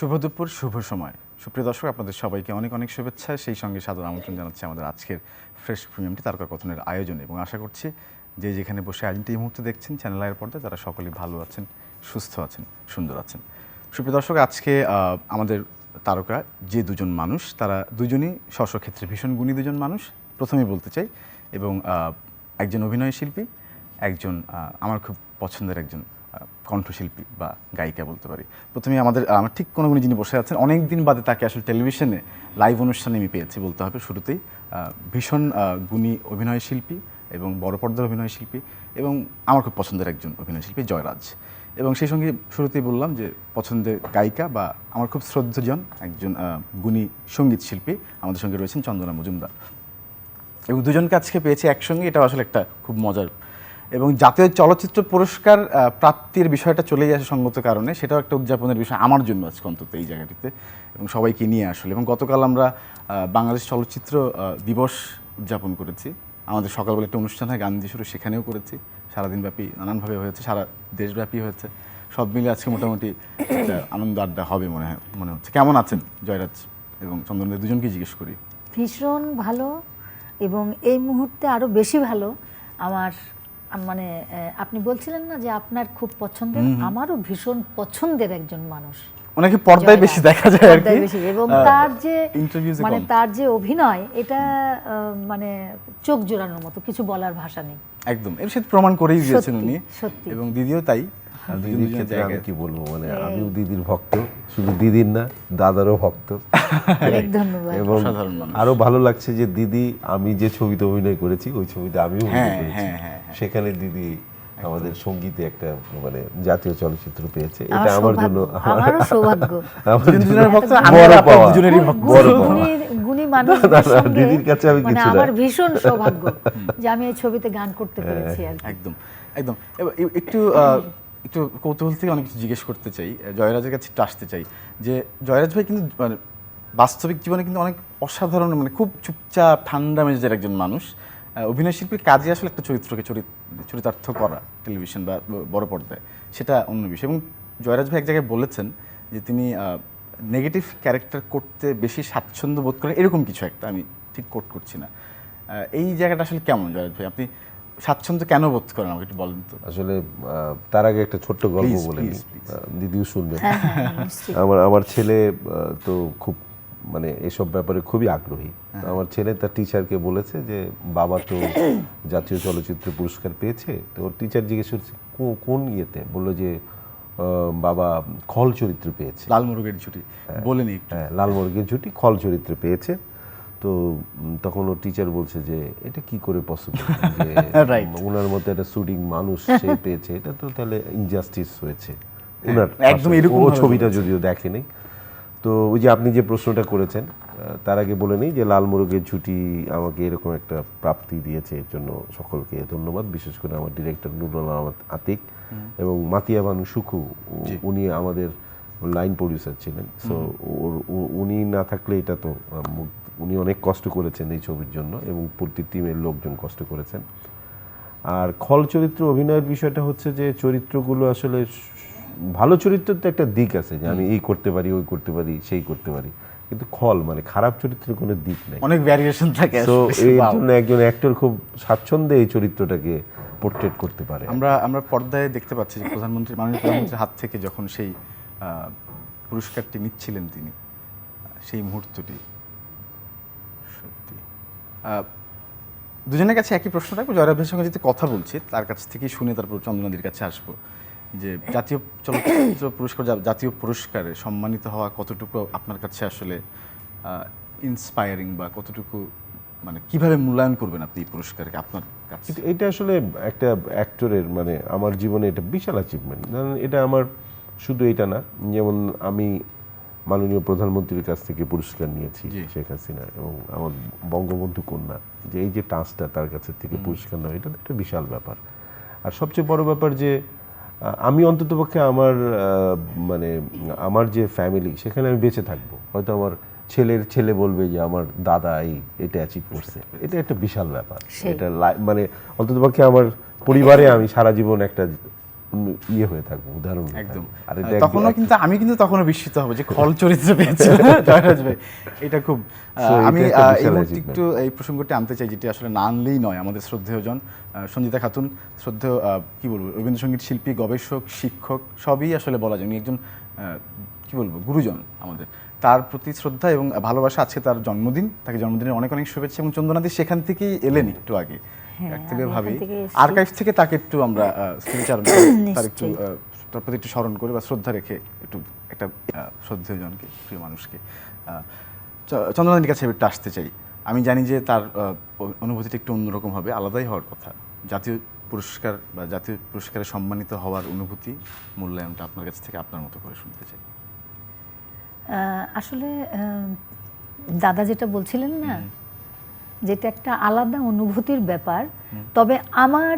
শুভ দুপুর, শুভ সময়। সুপ্রিয় দর্শক, আপনাদের সবাইকে অনেক অনেক শুভেচ্ছা, সেই সঙ্গে সাদর আমন্ত্রণ জানাচ্ছি আমাদের আজকের ফ্রেশ প্রিমিয়ামটি তারকা কথনের আয়োজনে। এবং আশা করছি যে যেখানে বসে আয়োজনটি এই মুহূর্তে দেখছেন চ্যানেল আয়ের পর্দায়, তারা সকলেই ভালো আছেন, সুস্থ আছেন, সুন্দর আছেন। সুপ্রিয় দর্শক, আজকে আমাদের তারকা যে দুজন মানুষ, তারা দুজনই স্ব ক্ষেত্রে ভীষণ গুণী দুজন মানুষ। প্রথমেই বলতে চাই, এবং একজন অভিনয় শিল্পী, একজন আমার খুব পছন্দের একজন কণ্ঠশিল্পী বা গায়িকা বলতে পারি। প্রথমে আমার ঠিক কোনো যিনি বসে আছেন, অনেক দিন বাদে তাকে আসলে টেলিভিশনে লাইভ অনুষ্ঠানে আমি পেয়েছি বলতে হবে। শুরুতেই ভীষণ গুণী অভিনয় শিল্পী এবং বড় পর্দার অভিনয় শিল্পী, এবং আমার খুব পছন্দের একজন অভিনয় শিল্পী জয়রাজ। এবং সেই সঙ্গে শুরুতেই বললাম যে পছন্দের গায়িকা বা আমার খুব শ্রদ্ধেয়জন একজন গুণী সঙ্গীত শিল্পী আমাদের সঙ্গে রয়েছেন চন্দনা মজুমদার। এবং দুজনকে আজকে পেয়েছি একসঙ্গে, এটা আসলে একটা খুব মজার। এবং জাতীয় চলচ্চিত্র পুরস্কার প্রাপ্তির বিষয়টা চলেই আসে সঙ্গত কারণে, সেটাও একটা উদযাপনের বিষয় আমার জন্য আজকে অন্তত এই জায়গাটিতে, এবং সবাইকে নিয়ে আসলে। এবং গতকাল আমরা বাংলাদেশ চলচ্চিত্র দিবস উদযাপন করেছি। আমাদের সকালবেলা একটা অনুষ্ঠান হয় গান দিয়ে শুরু, সেখানেও করেছি। সারাদিনব্যাপী নানানভাবে হয়েছে, সারা দেশব্যাপী হয়েছে। সব মিলে আজকে মোটামুটি একটা আনন্দ আড্ডা হবে মনে হচ্ছে। কেমন আছেন জয়রাজ এবং চন্দনদের দুজনকে জিজ্ঞেস করি? ভীষণ ভালো, এবং এই মুহূর্তে আরও বেশি ভালো। আমার মানে আপনি বলছিলেন না যে আপনার খুব পছন্দের, আমারও ভীষণ পছন্দের একজন মানুষ। অনেকে পর্দায় বেশি দেখা যায় আর কি, এবং তার যে মানে তার যে অভিনয়, এটা মানে চোখ জোড়ানোর মতো, কিছু বলার ভাষা নেই। একদম এর সাথে প্রমাণ করেই দিয়েছেন উনি, সত্যি। এবং দিদিও তাই। দিদির ক্ষেত্রে আমি কি বলবো, মানে আমিও দিদির ভক্ত, শুধু দিদির না দাদারও ভক্ত। ধন্যবাদ। এবং আরো ভালো লাগছে যে দিদি, আমি যে ছবিতে অভিনয় করেছি ওই ছবিতে আমিও অভিনয় করেছি, সেখানে দিদি আমাদের সঙ্গীতে একটা মানে জাতীয় চলচ্চিত্র পেয়েছে। এটা আমার জন্য আমারও সৌভাগ্য। গুণী মানুষদের সঙ্গে দিদির কাছে আমি কিছু না, আমার ভীষণ সৌভাগ্য যে আমি এই ছবিতে গান করতে পেরেছি। একদম একদম। একটু কৌতূহল থেকে অনেক কিছু জিজ্ঞেস করতে চাই, জয়রাজের কাছে আসতে চাই যে জয়রাজ ভাই কিন্তু মানে বাস্তবিক জীবনে কিন্তু অনেক অসাধারণ, মানে খুব চুপচাপ ঠান্ডা মেজাজের একজন মানুষ। অভিনয় শিল্পীর কাজে আসলে একটা চরিত্রকে চরিতার্থ করা টেলিভিশন বা বড় পর্দায়, সেটা অন্য বিষয়। এবং জয়রাজ ভাই এক জায়গায় বলেছেন যে তিনি নেগেটিভ ক্যারেক্টার করতে বেশি স্বাচ্ছন্দ্য বোধ করেন, এরকম কিছু একটা, আমি ঠিক কোট করছি না। এই জায়গাটা আসলে কেমন জয়রাজ ভাই, আপনি স্বাচ্ছন্দ্য কেন বোধ করেন আমাকে একটু বলেন তো। আসলে তার আগে একটা ছোট্ট গল্প বলে নিই, দিদিও শুনবেন। আমার ছেলে তো খুব মানে এসব ব্যাপারে খুবই আগ্রহী। আমার ছেলে তার টিচারকে বলেছে যে বাবা তো জাতীয় চলচ্চিত্র পুরস্কার পেয়েছে। তো ওর টিচার জিজ্ঞেস করছে কোন ইয়েতে, বললো যে বাবা খল চরিত্র পেয়েছে, লাল মুরগের ছুটি বলেনি। হ্যাঁ, লাল মুরগের ছুটি খল চরিত্র পেয়েছে। তো তখন ওর টিচার বলছে যে এটা কি করে পসিবল, যে ওনার মতো একটা শুটিং মানুষ সে পেয়েছে, এটা তো তাহলে ইনজাস্টিস হয়েছে ওনার। একদম এরকম ছবিটা যদিও দেখেনি। তো ওই যে আপনি যে প্রশ্নটা করেছেন, তার আগে বলে নেই যে লাল মুরগের ছুটি আমাকে এরকম একটা প্রাপ্তি দিয়েছে, এর জন্য সকলকে ধন্যবাদ। বিশেষ করে আমার ডিরেক্টর নুরুল আহমদ আতিক এবং মাতিয়া বানু সুখু, উনি আমাদের লাইন প্রডিউসার ছিলেন। সো উনি না থাকলে এটা তো, উনি অনেক কষ্ট করেছেন এই ছবির জন্য, এবং প্রতি টিমের লোকজন কষ্ট করেছেন। আর খল চরিত্র অভিনয়ের বিষয়টা হচ্ছে যে চরিত্রগুলো আসলে ভালো চরিত্রের তো একটা দিক আছে যে আমি এই করতে পারি, ওই করতে পারি, সেই করতে পারি, কিন্তু খল মানে খারাপ চরিত্রের কোনো দিক নেই, অনেক ভ্যারিয়েশন থাকে। তো এই জন্য একজন অ্যাক্টর খুব স্বাচ্ছন্দ্যে এই চরিত্রটাকে পোর্ট্রেট করতে পারে। আমরা পর্দায় দেখতে পাচ্ছি যে মাননীয় প্রধানমন্ত্রীর হাত থেকে যখন সেই পুরস্কারটি নিচ্ছিলেন তিনি, সেই মুহূর্তটি সত্যি। দুজনের কাছে একই প্রশ্ন রাখবো, জয়রাজ ভাইয়ের সঙ্গে যদি কথা বলছি তার কাছ থেকেই শুনে তারপর চন্দনাদির কাছে আসবো, যে জাতীয় চলচ্চিত্র পুরস্কার, জাতীয় পুরস্কারে সম্মানিত হওয়া কতটুকু আপনার কাছে আসলে ইন্সপায়ারিং, বা কতটুকু মানে কিভাবে মূল্যায়ন করবেন আপনি এই পুরস্কারকে আপনার কাছে? এটা আসলে একটা অ্যাক্টরের মানে আমার জীবনে এটা বিশাল অ্যাচিভমেন্ট। এটা আমার শুধু এটা না, যেমন আমি মাননীয় প্রধানমন্ত্রীর কাছ থেকে পুরস্কার নিয়েছি, শেখ হাসিনা, এবং আমার বঙ্গবন্ধু কন্যা, যে এই যে টাস্কটা তার কাছে থেকে পুরস্কার নেওয়া, এটা একটা বিশাল ব্যাপার। আর সবচেয়ে বড় ব্যাপার যে আমি অন্ততপক্ষে আমার মানে আমার যে ফ্যামিলি, সেখানে আমি বেঁচে থাকবো, হয়তো আমার ছেলের ছেলে বলবে যে আমার দাদা এটা অ্যাচিভ করছে, এটা একটা বিশাল ব্যাপার। এটা মানে অন্ততপক্ষে আমার পরিবারে আমি সারা জীবন একটা ইয়ে হয়ে থাকবো, উদাহরণ হয়ে একদম। থাকবো। আর এটা তখনও কিন্তু আমি কিন্তু তখনও বিস্মিত হব যে খল চরিত্র পেয়েছে জয়রাজ ভাই। এটা খুব So, এটা আমি একটা এই বিশাল মুহূর্তে achievement। একটু এই প্রসঙ্গটি আনতে চাই, যেটি আসলে না আনলেই নয়। আমাদের শ্রদ্ধেয়জন সঞ্জিতা খাতুন, শ্রদ্ধেয় কি বলবো, রবীন্দ্রসঙ্গীত শিল্পী, গবেষক, শিক্ষক, সবই আসলে বলা যায়। উনি একজন কি বলবো, গুরুজন আমাদের। তার প্রতি শ্রদ্ধা এবং ভালোবাসা। আজকে তার জন্মদিন, তাকে জন্মদিনের অনেক অনেক শুভেচ্ছা। এবং চন্দনাদি সেখান থেকেই এলেন একটু আগে, হ্যাঁ, একটু আমি ভাবে এখান থেকে এসেছি। আর্কাইভ থেকে তাকে একটু আমরা স্মৃতিচারণ করে তার একটু নিশ্চয়ই। তার প্রতি একটু স্মরণ করে বা শ্রদ্ধা রেখে একটু একটা শ্রদ্ধেয়জনকে, প্রিয় মানুষকে চন্দ্রনাথের কাছে একটু আসতে চাই। আমি জানি যে তার অনুভূতিটা একটু অন্যরকম হবে, আলাদাই হওয়ার কথা। জাতীয় পুরস্কার বা জাতীয় পুরস্কারে সম্মানিত হওয়ার অনুভূতি, মূল্যায়নটা আপনার কাছ থেকে আপনার মতো করে শুনতে চাই। আসলে দাদা যেটা বলছিলেন না, যেটা একটা আলাদা অনুভূতির ব্যাপার। তবে আমার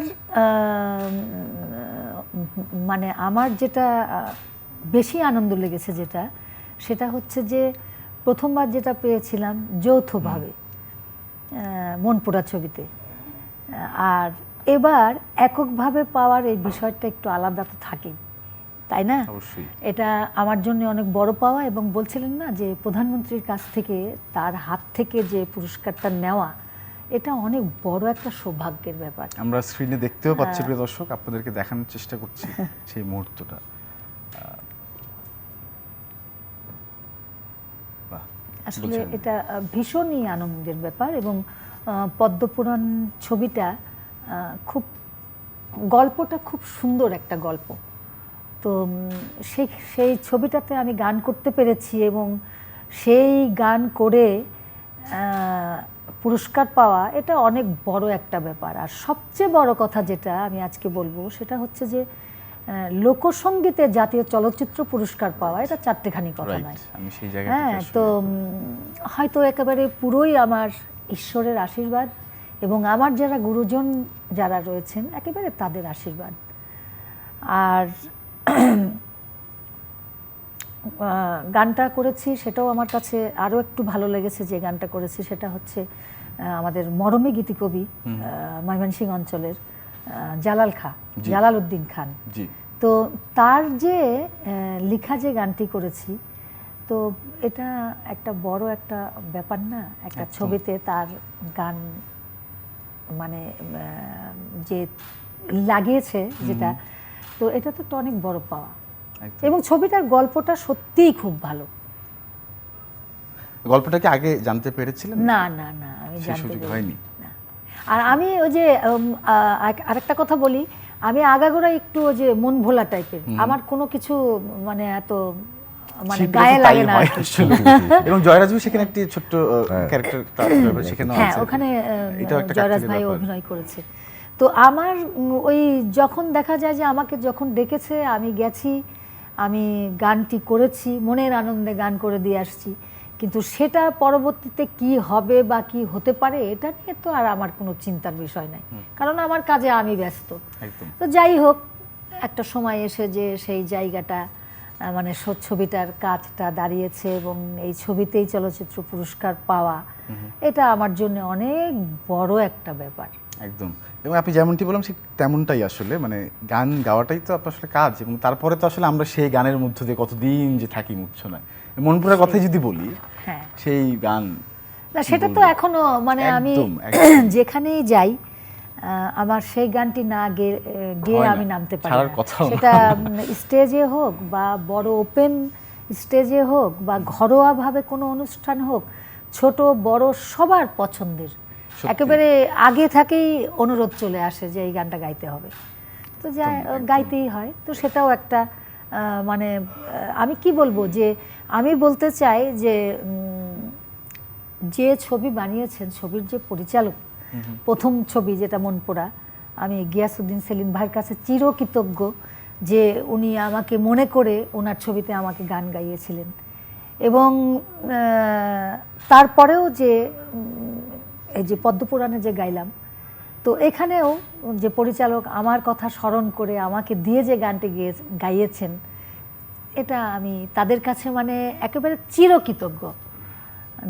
মানে আমার যেটা বেশি আনন্দ লেগেছে সেটা হচ্ছে যে প্রথমবার যেটা পেয়েছিলাম যৌথভাবে মন পোড়া ছবিতে, আর এবার এককভাবে পাওয়ার এই বিষয়টা একটু আলাদা তো থাকেই, তাই না? অবশ্যই। এটা আমার জন্য অনেক বড় পাওয়া। এবং বলছিলেন না যে প্রধানমন্ত্রীর কাছ থেকে, তার হাত থেকে যে পুরস্কারটা নেওয়া, এটা অনেক বড় একটা সৌভাগ্যের ব্যাপার। আমরা স্ক্রিনে দেখতেও পাচ্ছি, প্রিয় দর্শক, আপনাদেরকে দেখানোর চেষ্টা করছি সেই মুহূর্তটা। আসলে এটা ভীষণই আনন্দের ব্যাপার। এবং পদ্মপুরাণ ছবিটা খুব, গল্পটা খুব সুন্দর একটা গল্প। তো সেই ছবিটাতে আমি গান করতে পেরেছি, এবং সেই গান করে পুরস্কার পাওয়া, এটা অনেক বড় একটা ব্যাপার। আর সবচেয়ে বড় কথা যেটা আমি আজকে বলবো, সেটা হচ্ছে যে লোকসঙ্গীতে জাতীয় চলচ্চিত্র পুরস্কার পাওয়া, এটা চারটেখানি কথা নয়। আমি সেই জায়গায় হ্যাঁ, তো হয়তো একেবারে পুরোই আমার ঈশ্বরের আশীর্বাদ, এবং আমার যারা গুরুজন যারা রয়েছেন একেবারে তাদের আশীর্বাদ। আর গানটা করেছি, সেটাও আমার কাছে আরও একটু ভালো লেগেছে। যে গানটা করেছি সেটা হচ্ছে আমাদের মরমী গীতিকবি ময়মনসিংহ অঞ্চলের জালাল উদ্দিন খান। তো তার যে লেখা যে গানটি করেছি, তো এটা একটা বড় একটা ব্যাপার না, একটা ছবিতে তার গান মানে যে লাগিয়েছে যেটা, তো এটা তো অনেক বড় পাওয়া। এবং ছবিটার গল্পটা সত্যিই খুব ভালো। গল্পটাকে আগে জানতে পেরেছিলেন? না না না, আমি জানতে পারিনি। আর আমি ওই যে আরেকটা কথা বলি, আমি আগাগোড়া একটু ওই যে মন ভোলা টাইপের, আমার কোনো কিছু মানে এত মানে গায়ে লাগে না। এবং জয়রাজ ভাই সেখানে একটি ছোট্ট ক্যারেক্টার সেখানে আছে। হ্যাঁ, ওখানে জয়রাজ ভাই অভিনয় করেছে। তো আমার ওই যখন দেখা যায় যে আমাকে যখন ডেকেছে, আমি গেছি, আমি গানটি করেছি, মনের আনন্দে গান করে দিয়ে আসছি। কিন্তু সেটা পরবর্তীতে কি হবে বা কি হতে পারে, এটা নিয়ে তো আর আমার কোনো চিন্তার বিষয় নাই, কারণ আমার কাজে আমি ব্যস্ত। তো যাই হোক, একটা সময় এসে যে সেই জায়গাটা মানে ছবিটার কাজটা দাঁড়িয়েছে, এবং এই ছবিতেই চলচ্চিত্র পুরস্কার পাওয়া, এটা আমার জন্য অনেক বড় একটা ব্যাপার। একদম। এবং আপনি যেমনটি বললাম ঠিক তেমনটাই আসলে, মানে গান গাওয়াটাই তো আপনার আসলে কাজ, এবং তারপরে তো আসলে আমরা সেই গানের মধ্যে দিয়ে কতদিন যে থাকি মূর্ছনায়। মনপুরার কথাই যদি বলি, সেই গান না, সেটা তো এখনো মানে আমি যেখানেই যাই, আমার সেই গানটি না গেয়ে আমি নামতে পারি না। সেটা স্টেজে হোক বা বড় ওপেন স্টেজে হোক বা ঘরোয়াভাবে কোনো অনুষ্ঠান হোক, ছোট বড় সবার পছন্দের, একেবারে আগে থেকেই অনুরোধ চলে আসে যে এই গানটা গাইতে হবে। তো গাইতেই হয়। তো সেটাও একটা মানে আমি কি বলবো, যে আমি বলতে চাই যে ছবি বানিয়েছেন, ছবির যে পরিচালক, প্রথম ছবি যেটা মনপুরা, আমি গিয়াসউদ্দিন সেলিম ভাইয়ের কাছে চিরকৃতজ্ঞ যে উনি আমাকে মনে করে ওনার ছবিতে আমাকে গান গাইয়েছিলেন। এবং তারপরেও যে এই যে পদ্মপুরাণে যে গাইলাম, তো এখানেও যে পরিচালক আমার কথা স্মরণ করে আমাকে দিয়ে যে গানটি গাইয়েছেন, এটা আমি তাদের কাছে মানে একেবারে চিরকৃতজ্ঞ,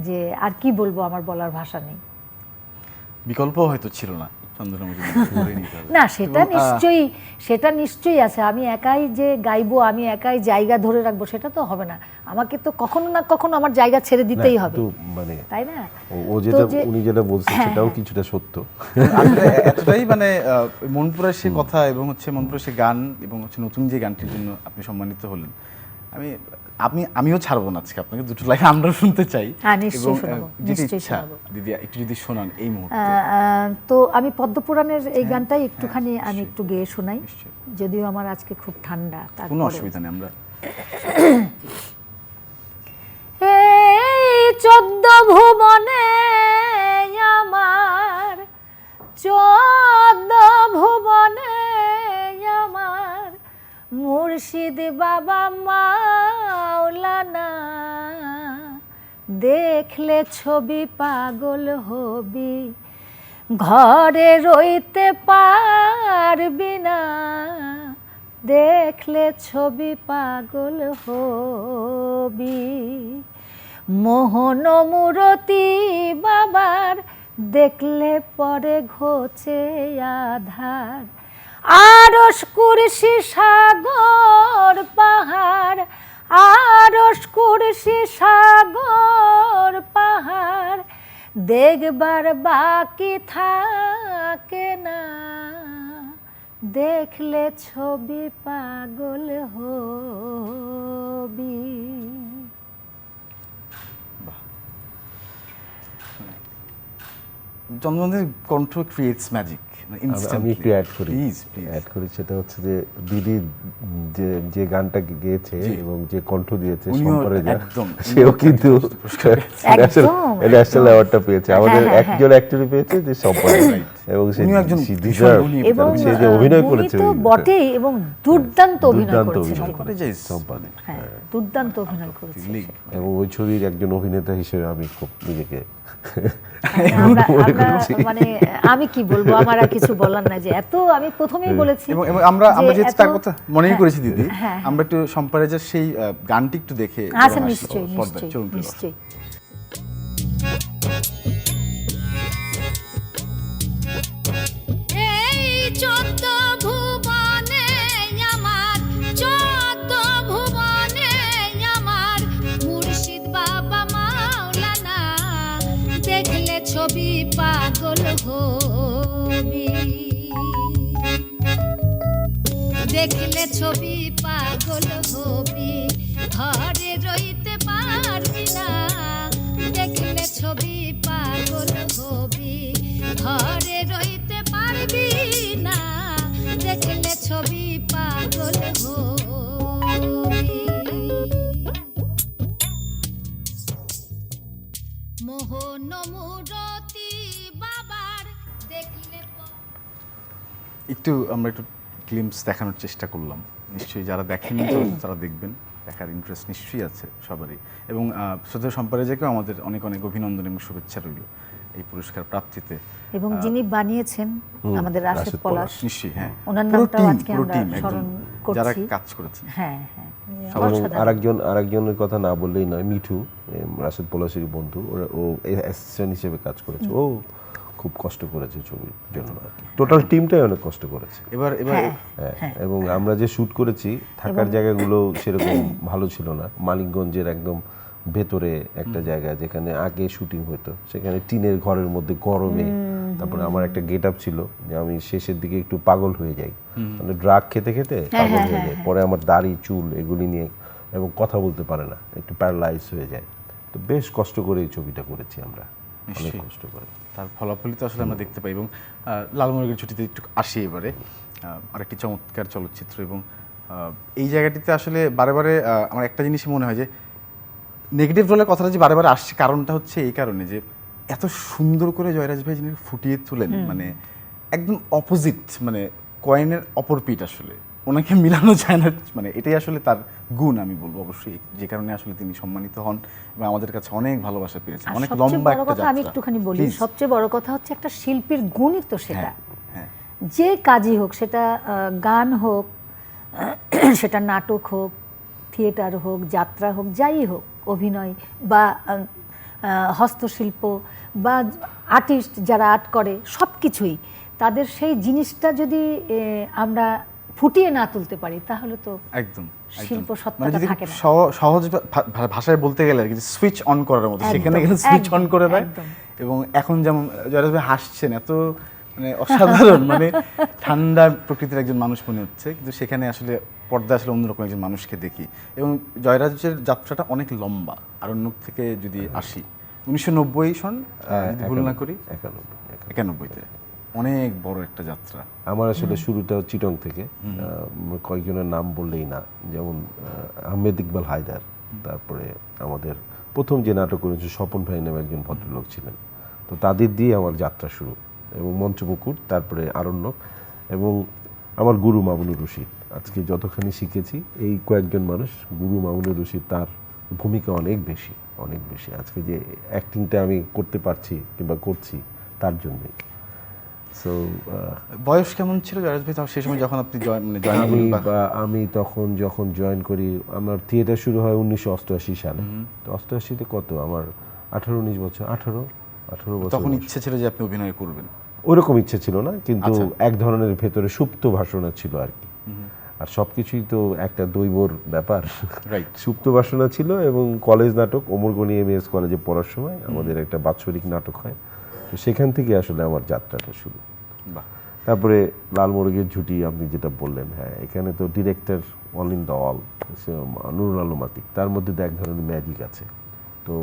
যে আর কি বলবো, আমার বলার ভাষা নেই। বিকল্প হয়তো ছিল না। চন্দ্রমুখী করে নিতে হবে। না সেটা এবং, সেটা নিশ্চয়ই আছে। আমি একাই যে গাইবো, আমি একাই জায়গা ধরে রাখবো, সেটা তো হবে না। আমাকে তো কখনো না কখনো আমার জায়গা ছেড়ে দিতেই হবে, তো মানে তাই না? ও যেটা যে- উনি যেটা বলছেন সেটাও কিছুটা সত্য। আসলে এতটাই মানে মনপুরা সে কথা এবং হচ্ছে মনপুরা সে গান এবং হচ্ছে নতুন যে গানটির জন্য আপনি সম্মানিত হলেন, আমিও ছাড়বো না আজকে আপনাকে, দুটো লাইন আমরা শুনতে চাই। হ্যাঁ, নিশ্চয়ই এবং শোনাবো, যদি নিশ্চয়ই ইচ্ছা শোনাবো। দিদি একটু যদি শোনান এই মুহূর্তে। তো আমি পদ্মপুরাণের এই গানটাই একটুখানি আমি একটু গেয়ে শোনাই, নিশ্চয়ই। যদিও আমার আজকে খুব ঠান্ডা। কোনো তারপরেও। অসুবিধা নেই, আমরা এই 14 ভুবনে আমার, 14 ভুবনে আমার মুর্শিদ বাবা মাওলানা, দেখলে ছবি পাগল হবি, ঘরে রইতে পারবি না, দেখলে ছবি পাগল হবি। মোহন মূরতি বাবার দেখলে পরে ঘোচে আধার, আরশ কুরসি সাগর পাহাড়, আরশ কুরসি সাগর পাহাড়, দেখবার বাকি থাকে না, দেখলে ছবি পাগল হবি। চন্দ্রমন্দির কণ্ঠ ক্রিয়েটস ম্যাজিক। আমি একটু অ্যাড করি, সেটা হচ্ছে যে দিদি যে গানটা গেয়েছে এবং যে কণ্ঠ দিয়েছে সম্পরেজা, সেও কিন্তু ন্যাশনাল অ্যাওয়ার্ডটা পেয়েছে। আমাদের একজন অ্যাক্টরই পেয়েছে, যে সম্পরেজা, এবং সে যে অভিনয় করেছে তো বটেই, এবং দুর্দান্ত অভিনয় করেছে, দুর্দান্ত অভিনয় করেছে। এবং ওই ছবির একজন অভিনেতা হিসেবে আমি খুব নিজেকে মানে আমি কি বলবো, আমার আর কিছু বলার নাই, যে এত আমি প্রথমেই বলেছি। এবং আমরা যেহেতু তার কথা মনেই করেছি দিদি, আমরা একটু সম্পারেজার সেই গানটি একটু দেখে। আচ্ছা, নিশ্চয়ই নিশ্চয়ই নিশ্চয়ই। ছবি পাগল হবি, দেখলে ছবি পাগল হবি, ঘরে রইতে পারবি না, দেখলে ছবি পাগল হবি, ঘরে রইতে পারবি না, দেখলে ছবি পাগল হবি। মোহন মূরতি বাবার দেখলে একটু আমরা একটু গ্লিম্পস দেখানোর চেষ্টা করলাম। নিশ্চয়ই যারা দেখেন তারা দেখবেন, দেখার ইন্টারেস্ট নিশ্চয়ই আছে সবারই। এবং শ্রদ্ধেয় সম্পারেজাকেও আমাদের অনেক অনেক অভিনন্দন এবং শুভেচ্ছা রইল এই পুরস্কার প্রাপ্তিতে। এবং যিনি বানিয়েছেন আমাদের রাশেদ পলাশ, নিশ্চয়ই, হ্যাঁ, ওনার নামটাও আজকে আমরা স্মরণ করছি, যারা কাজ করেছেন। হ্যাঁ হ্যাঁ। আরেকজনের কথা না বললেই নয়, মিঠু, রাশেদ পলাশের বন্ধু, ও অ্যাসিস্ট্যান্ট হিসেবে কাজ করেছে। ও খুব কষ্ট করেছে ছবির জন্য, টোটাল টিমটাই অনেক কষ্ট করেছে এবার এবং আমরা যে শুট করেছি থাকার জায়গাগুলো সেরকম ভালো ছিল না। মানিকগঞ্জের একদম ভেতরে একটা জায়গা, যেখানে আগে শুটিং হতো, সেখানে টিনের ঘরের মধ্যে গরমে। তারপরে আমার একটা গেট আপ ছিল যে আমি শেষের দিকে একটু পাগল হয়ে যাই, মানে ড্রাগ খেতে খেতে পাগল হয়ে যায়। পরে আমার দাড়ি চুল এগুলি নিয়ে, এবং কথা বলতে পারে না, একটু প্যারালাইজ হয়ে যায়। তো বেশ কষ্ট করে এই ছবিটা করেছি আমরা, অনেক কষ্ট করে। তার ফলাফলই তো আসলে আমরা দেখতে পাই। এবং লালমনিরহাটের ছুটিতে একটু আসি এবারে, আরেকটি চমৎকার চলচ্চিত্র। এবং এই জায়গাটিতে আসলে বারে বারে আমার একটা জিনিসই মনে হয়, যে নেগেটিভ রোলের কথাটা যে বারে বারে আসছে, কারণটা হচ্ছে এই কারণে যে এত সুন্দর করে জয়রাজ ভাই যিনি ফুটিয়ে তুলেন, মানে একদম অপোজিট, মানে কয়েনের অপর পিঠ, আসলে ওনাকে মিলানো যায় না। মানে এটাই আসলে তার গুণ আমি বলবো, অবশ্যই যে কারণে আসলে তিনি সম্মানিত হন এবং আমাদের কাছে অনেক ভালোবাসা পেয়েছেন। অনেক লম্বা একটা যাত্রা। আমি একটুখানি বলি, সবচেয়ে বড় কথা হচ্ছে একটা শিল্পীর গুণই তো সেটা, হ্যাঁ, যে কাজই হোক, সেটা গান হোক, সেটা নাটক হোক, থিয়েটার হোক, যাত্রা হোক, যাই হোক, অভিনয় বা হস্তশিল্প বা আর্টিস্ট যারা আর্ট করে, সব কিছুই তাদের সেই জিনিসটা যদি আমরা ফুটিয়ে না তুলতে পারি তাহলে তো একদম শিল্প মানে সত্তাটা যদি থাকে না। সহজ ভাষায় বলতে গেলে আর কি সুইচ অন করার মতো, সেখানে গেলে সুইচ অন করে দেয়। একদম। এবং এখন যেমন জয়রাজ ভাই হাসছেন, এত মানে অসাধারণ, মানে ঠান্ডা প্রকৃতির একজন মানুষ মনে হচ্ছে, কিন্তু সেখানে আসলে পর্দায় আসলে অন্যরকম একজন মানুষকে দেখি। এবং জয়রাজের যাত্রাটা অনেক লম্বা। আরণ্যক থেকে যদি আসি 1990 সন, যদি ভুল না করি 91-তে, অনেক বড় একটা যাত্রা। আমার আসলে শুরুটা চিটং থেকে, কয়েকজনের নাম বললেই না, যেমন আহমেদ ইকবাল হায়দার, তারপরে আমাদের প্রথম যে নাটক করেছে স্বপন ভাই নামে একজন ভদ্রলোক ছিলেন, তো তাদের দিয়ে আমার যাত্রা শুরু, এবং মঞ্চমুকুট, তারপরে আরণ্যক, এবং আমার গুরু মামুনুর রশিদ। আজকে যতখানি শিখেছি এই কয়েকজন মানুষ, গুরু মামুনুর রশিদ, তার ভূমিকা অনেক বেশি, অনেক বেশি। আজকে যে অ্যাক্টিংটা আমি করতে পারছি কিংবা করছি তার জন্যই। সো বয়স কেমন ছিল জয়রাজ ভাই সেই সময় যখন আপনি আমি তখন যখন জয়েন করি, আমার থিয়েটার শুরু হয় 1988 সালে। তো 88-তে কত, আমার 18-19 বছর, 18 বছর। তখন ইচ্ছে ছিল যে আপনি অভিনয় করবেন? ওরকম ইচ্ছে ছিল না, কিন্তু এক ধরনের ভেতরে সুপ্ত বাসনা ছিল আর কি। আর সবকিছুই তো একটা দৈবর ব্যাপার, সুপ্ত বাসনা ছিল। এবং কলেজ নাটক ওমরগনি এমএএস কলেজে পড়ার সময় আমাদের একটা বাৎসরিক নাটক হয়, তো সেখান থেকে আসলে আমার যাত্রাটা শুরু। তারপরে লাল মোরগের ঝুঁটি আপনি যেটা বললেন, হ্যাঁ, এখানে তো director all in the all Nurul Alam Atik, তার মধ্যে তো এক ধরনের ম্যাজিক আছে। তো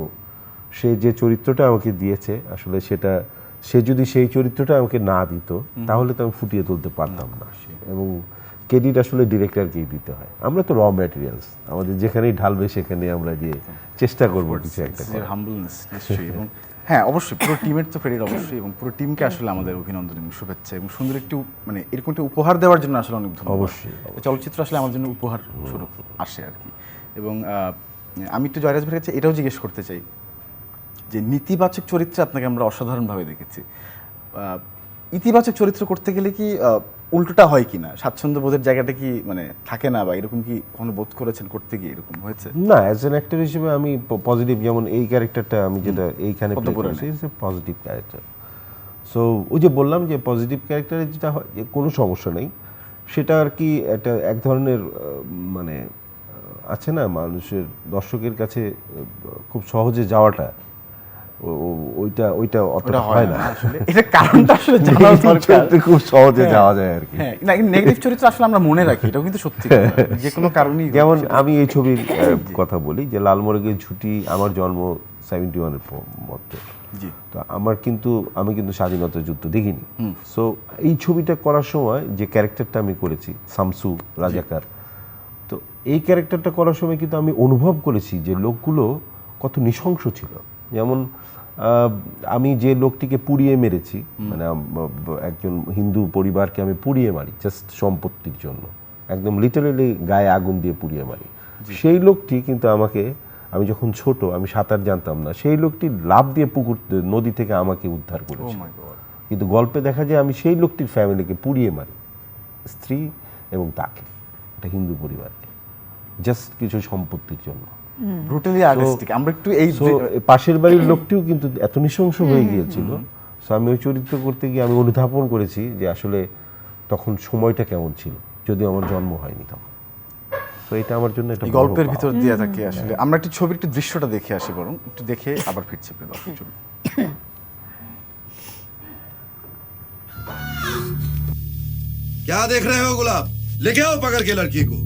সে যে চরিত্রটা আমাকে দিয়েছে, আসলে সেটা সে যদি সেই চরিত্রটা আমাকে না দিত তাহলে তো আমি ফুটিয়ে তুলতে পারতাম না। এবং ক্রেডিট আসলে ডিরেক্টরকেই দিতে হয়। আমরা তো র ম্যাটেরিয়ালস, আমাদের যেখানেই ঢালবে সেখানে আমরা গিয়ে চেষ্টা করবো কিছু একটা করার। হাম্বলনেস নিশ্চয়ই। এবং হ্যাঁ, অবশ্যই পুরো টিমের তো ক্রেডিট অবশ্যই, এবং পুরো টিমকে আসলে আমাদের অভিনন্দন এবং শুভেচ্ছা, এবং সুন্দর একটু মানে এরকম একটা উপহার দেওয়ার জন্য আসলে অনেক ধন্যবাদ। অবশ্যই চলচ্চিত্র আসলে আমার জন্য উপহার স্বরূপ আসে আর কি। এবং আমি একটু জয়রাজ ভাইয়ের কাছে এটাও জিজ্ঞেস করতে চাই যে নেতিবাচক চরিত্রে আপনাকে আমরা অসাধারণভাবে দেখেছি, ইতিবাচক চরিত্র করতে গেলে কি উল্টোটা হয় কিনা, স্বাচ্ছন্দ্য বোধের জায়গাটা কি মানে থাকে না, বা এরকম কি কখনো বোধ করেছেন করতে গিয়ে এরকম হয়েছে? না, অ্যাজ অ্যান অ্যাক্টর হিসেবে আমি পজিটিভ, যেমন এই ক্যারেক্টারটা আমি যেটা এইখানে প্লে করেছি it's a positive character. So ওই যে বললাম যে পজিটিভ ক্যারেক্টারে যেটা হয় যে কোনো সমস্যা নেই, সেটা আর কি একটা এক ধরনের মানে আছে না, মানুষের দর্শকের কাছে খুব সহজে যাওয়াটা, ওইটা অতটা হয় না আসলে। এটা কারণটা আসলে জানা দরকার, খুব সহজে যাওয়া যায় আর কি। হ্যাঁ, না নেগেটিভ চরিত্র আসলে আমরা মনে রাখি, এটাও কিন্তু সত্যি, যে কোনো কারণেই। যেমন আমি এই ছবির কথা বলি যে লাল মোরগের ঝুঁটি, আমার জন্ম 71-এর মধ্যে, তো আমি কিন্তু স্বাধীনতা যুদ্ধ দেখিনি। সো এই ছবিটা করার সময় যে ক্যারেক্টারটা আমি করেছি শামসু রাজাকার, তো এই ক্যারেক্টারটা করার সময় কিন্তু আমি অনুভব করেছি যে লোকগুলো কত নৃশংস ছিল। যেমন আমি যে লোকটিকে পুড়িয়ে মেরেছি, মানে একজন হিন্দু পরিবারকে আমি পুড়িয়ে মারি জাস্ট সম্পত্তির জন্য, একদম লিটারালি গায়ে আগুন দিয়ে পুড়িয়ে মারি, সেই লোকটি কিন্তু আমাকে, আমি যখন ছোট, আমি সাঁতার জানতাম না, সেই লোকটি লাফ দিয়ে নদী থেকে আমাকে উদ্ধার করেছে। কিন্তু গল্পে দেখা যায় আমি সেই লোকটির ফ্যামিলিকে পুড়িয়ে মারি, স্ত্রী এবং তাকে, একটা হিন্দু পরিবারকে, জাস্ট কিছু সম্পত্তির জন্য। আমরা একটু এই পাশের বাড়ির লোকটিও কিন্তু এত নৃশংস হয়ে গিয়েছিল। সো আমি ওই চরিত্র করতে গিয়ে আমি অনুধাবন করেছি যে আসলে তখন সময়টা কেমন ছিল, যদিও আমার জন্ম হয়নি তখন। তো এটা আমার জন্য একটা গল্পের ভিতর দিয়ে থাকে আসলে। আমরা একটু ছবির একটু দৃশ্যটা দেখে আসি, বরং একটু দেখে আবার ফিরছি। क्या देख रहे हो गुलाब? लेके आओ पकड़ के लड़की को।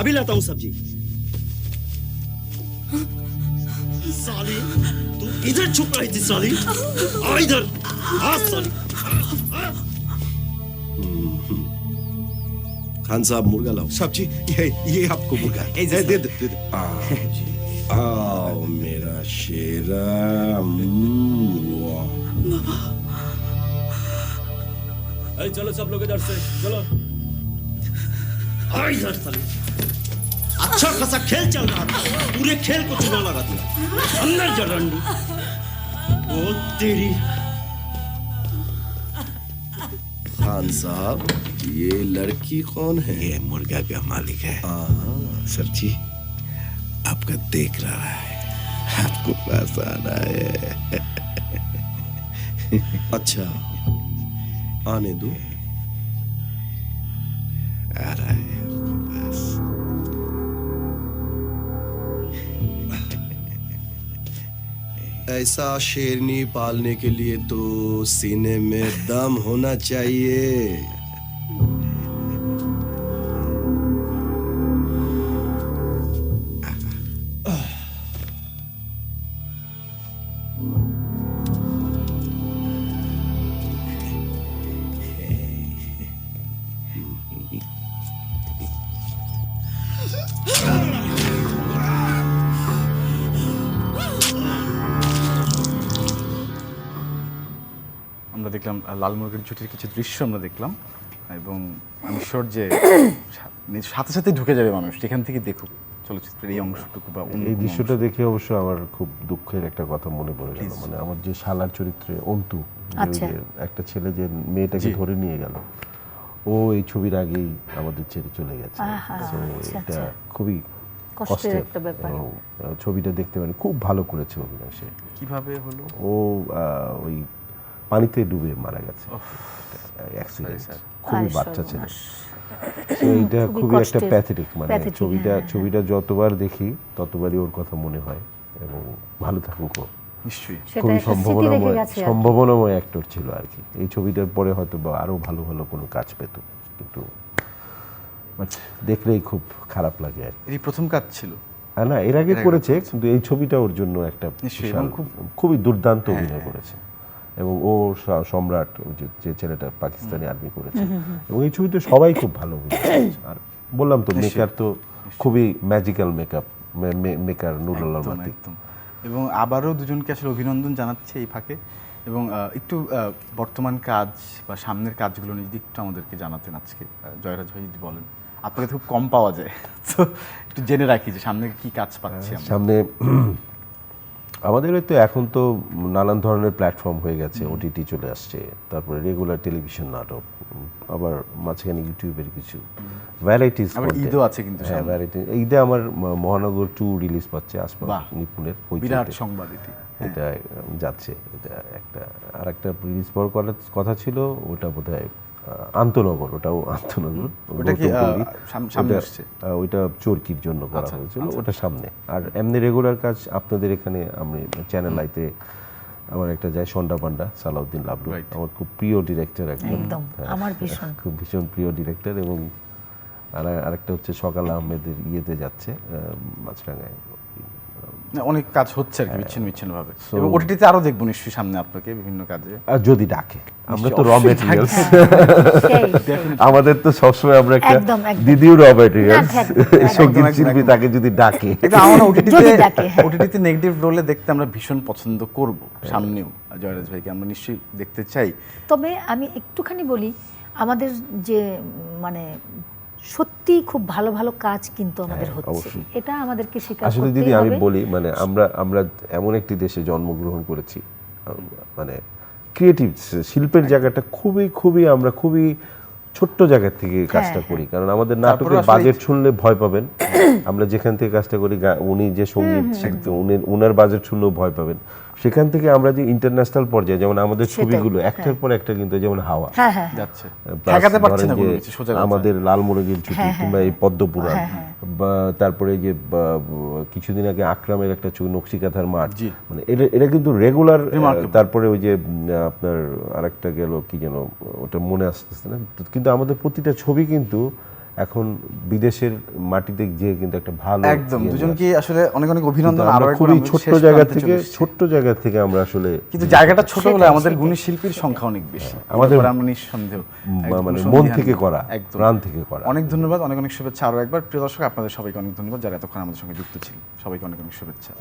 अभी लाता हूँ सब्जी। साली, तू इधर छुप रही थी साली? आ इधर, आ साली। खान साहब मुर्गा लाओ। सब्जी ये आपको मुर्गा दे दे। आओ मेरा शेरा। चलो सब लोग इधर से चलो। आ इधर साली। अच्छा खासा खेल चल रहा था, पूरे खेल को चुना लगा दिया। अंदर जा रंडू। ओ तेरी। खान साहब, ये लड़की कौन है? ये मुर्गा का मालिक है। सर जी, आपका देख रहा है, आपको पास आना है। अच्छा आने दो आ रहा है बस। ऐसा शेरनी पालने के लिए तो सीने में दम होना चाहिए। আমরা দেখলাম লাল মুরগির ঝুটির কিছু দৃশ্য আমরা দেখলাম এবং আমি শিওর যে সাথে সাথে ঢুকে যাবে মানুষ যেখান থেকে দেখুক চলচ্চিত্রের এই অংশটুকু বা অন্য এই কোনো দৃশ্যটা অংশ। দেখে অবশ্য আমার খুব দুঃখের একটা কথা মনে পড়ে গেল, মানে আমার যে শালার চরিত্রে অন্তু, যে ওই আচ্ছা। যে একটা ছেলে যে মেয়েটাকে জি। ধরে নিয়ে গেল, ও এই ছবির আগেই আমাদের ছেড়ে চলে গেছে। আহা, So, আচ্ছা, এটা আচ্ছা। খুবই কষ্টের কষ্টের একটা ব্যাপার। এবং ছবিটা দেখতে মানে খুব ভালো করেছে অভিনয় সে। কিভাবে হলো ও ওই পানিতে ডুবে মারা গেছে অ্যাক্সিডেন্ট, Sorry, খুবই আরে বাচ্চা ছিল। সর্বনাশ। তো এইটা খুবই খুবই একটা কষ্টের। প্যাথেটিক, মানে Pathetic, হ্যাঁ, ছবিটা যতবার দেখি ততবারই ওর কথা মনে হয় এবং ভালো থাকুক ও। নিশ্চয়ই সেটা খুবই একটা স্মৃতি রেখে গেছে আর কি। সম্ভাবনাময় অ্যাক্টর ছিল আর কি। এই ছবিটার পরে হয়তো বা আরো ভালো ভালো কোনো কাজ পেত, কিন্তু বাট দেখলেই খুব খারাপ লাগে আর কি। এই প্রথম কাজ ছিল না, এর আগে করেছে, কিন্তু এই ছবিটা ওর জন্য একটা নিশ্চয়ই, বিশাল, এবং খুবই দুর্দান্ত অভিনয় করেছে। এবং ও সম্রাট, ওই যে ছেলেটা পাকিস্তানি আর্মি করেছে, এবং এই ছবিতে সবাই খুব ভালো অভিনয় করেছে। আর বললাম তো, মেকার তো খুবই ম্যাজিক্যাল মেকার নুরুল একদম মাতি। একদম। এবং আবারও দুজনকে আসলে অভিনন্দন জানাচ্ছি এই ফাঁকে, এবং একটু বর্তমান কাজ বা সামনের কাজগুলো নিয়ে যদি একটু আমাদেরকে জানাতেন আজকে, জয়রাজ ভাই যদি বলেন। আপনাকে তো খুব কম পাওয়া যায়, তো একটু জেনে রাখি যে সামনে কি কাজ পাচ্ছি আমরা। সামনে আমাদের তো এখন তো নানান ধরনের প্ল্যাটফর্ম হয়ে গেছে, ওটিটি চলে আসছে, তারপরে রেগুলার টেলিভিশন নাটক, আবার মাঝখানে ইউটিউবের কিছু ভ্যারাইটিস। আবার ঈদও আছে কিন্তু হ্যাঁ, সামনে। ভ্যারাইটি। ঈদে আমার মহানগর 2 রিলিজ পাচ্ছে আসপাস বাহ, নিপুণের বিরাট হইচইতে। সংবাদ এটি। এটা যাচ্ছে, এটা একটা আর একটা রিলিজ পাওয়ার কথা ছিল, ওটা বোধহয় আন্তনগর, ওটাও আন্তনগর, ওটা কি, গৌতম পল্লী। সামনে ওটা- আসছে? ওইটা চরকির জন্য করা আচ্ছা, হয়েছিল, আচ্ছা। ওটা সামনে। আর এমনি রেগুলার কাজ আপনাদের এখানে আমি চ্যানেল আইতে আমার একটা যায় সন্ডা পান্ডা, সালাউদ্দিন লাবলু, Right. আমার খুব প্রিয় ডিরেক্টর একদম। একদম, হ্যাঁ, আমার ভীষণ। খুব ভীষণ প্রিয় ডিরেক্টর। এবং আরেকটা হচ্ছে সকাল আহমেদের ইয়েতে যাচ্ছে মাছরাঙায়। না, অনেক কাজ হচ্ছে আর কি বিচ্ছিন্ন বিচ্ছিন্ন ভাবে, এবং ওটিটিতে আরো দেখবো নিশ্চয়ই সামনে আপনাকে বিভিন্ন কাজে। আর যদি ডাকে, আমরা তো র অবশ্যই মেটেরিয়াল, সেই। আমাদের তো সবসময় আমরা একটা একদম, একদম। দিদিও র মেটেরিয়াল, না, একদম, সঙ্গীত একদম, শিল্পী একদম। তাকে যদি ডাকে। কিন্তু আমরা যদি ডাকে, হ্যাঁ। ওটিটিতে নেগেটিভ রোলে দেখতে আমরা ভীষণ পছন্দ করব সামনেও। জয়রাজ ভাইকে আমরা নিশ্চয়ই দেখতে চাই। তবে আমি একটুখানি বলি, আমাদের যে মানে সত্যি খুব ভালো ভালো কাজ কিন্তু আমাদের হচ্ছে, অবশ্যই। এটা আমাদেরকে স্বীকার আসলে করতেই দিদি আমি হবে। বলি, মানে আমরা এমন একটি দেশে জন্মগ্রহণ করেছি, মানে ক্রিয়েটিভ শিল্পের জায়গাটা খুবই আমরা খুবই ছোট্ট জায়গা থেকে কাজটা করি, কারণ আমাদের নাটকের আসলে- বাজেট শুনলে ভয় পাবেন। আমরা যেখান থেকে কাজটা করি, উনি যে সঙ্গীত শিল্পী, উনার বাজেট শুনলেও ভয় পাবেন। সেখান থেকে আমরা যে ইন্টারন্যাশনাল পর্যায়ে, যেমন আমাদের সেটাই, ছবিগুলো একটার পর একটা, কিন্তু যেমন হাওয়া, হ্যাঁ হ্যাঁ যাচ্ছে Plus ঠেকাতে পারছে না ধরেন কোনো যে কিছু, সোজা কথা। আমাদের লাল মুরগির ছুটি, হ্যাঁ, কিংবা এই পদ্মপুরাণ, হ্যাঁ, বা তারপরে এই যে কিছুদিন আগে আকরামের একটা ছবি নকশিকাঁথার মাঠ, জি। মানে এটা কিন্তু রেগুলার। Remarkable. তারপরে ওই যে আপনার আরেকটা গেল কি যেন, ওটা মনে আসতেছে না, কিন্তু আমাদের প্রতিটা ছবি কিন্তু এখন বিদেশের মাটিতে গিয়ে কিন্তু একটা ভালো একদম, ইয়ে দুজনকে নিয়ে আসছে। আসলে অনেক অনেক কিন্তু অভিনন্দন। আমরা আরো একবার খুবই আমাদের ছোট্ট শেষ জায়গা প্রান্তে থেকে চলে এসেছি। আমরা আসলে কিন্তু জায়গাটা ছোট হলে সেটাই, আমাদের সেটাই। গুণী শিল্পীর সংখ্যা অনেক বেশি। আমাদের আমরা নিঃসন্দেহ মানে একদম মন সন্দিহান থেকে নেই। করা, একদম। প্রাণ থেকে করা। অনেক ধন্যবাদ, অনেক অনেক শুভেচ্ছা আরো একবার। প্রিয় দর্শক, আপনাদের সবাইকে অনেক ধন্যবাদ যারা এতক্ষণ আমাদের সঙ্গে যুক্ত ছিলেন। সবাইকে অনেক অনেক শুভেচ্ছা।